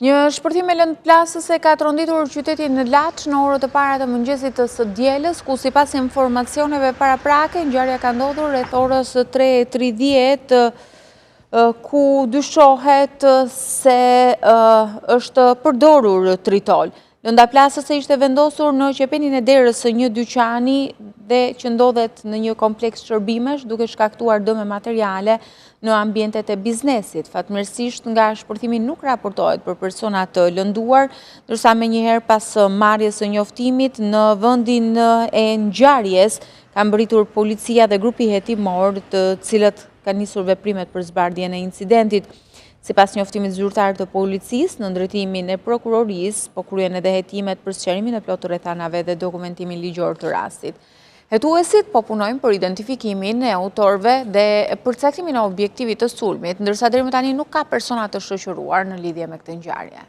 Një shpërthim e lëndë plasës e ka tronditur qytetin në Laç në orët e para të mëngjesit të së dielës, ku sipas informacioneve paraprake, ngjarja ka ndodhur rreth orës 3:30, ku dyshohet se është përdorur tritol. Lënda plasës e ishte vendosur në qepenin e derës së një dyqani dhe që ndodhet në një kompleks shërbimesh, duke shkaktuar dëme materiale në ambientet e biznesit. Fatmirësisht nga shpërthimi nuk raportohet për persona të lënduar, ndërsa menjëherë pas marrjes së njoftimit në vendin e ngjarjes ka mbërritur policia dhe grupi hetimor, të cilët kanë nisur veprimet për zbardhjen e incidentit. Sipas njoftimit zyrtar të policisë, në ndërtimin e prokurorisë, po kryen edhe hetimet për sqarimin e plotë rrethanave dhe dokumentimin ligjor të rastit. Hetuesit po punojnë për identifikimin e autorëve dhe përcaktimin e objektivit të sulmit, ndërsa deri më tani nuk ka persona të shoqëruar në lidhje me këtë ngjarje.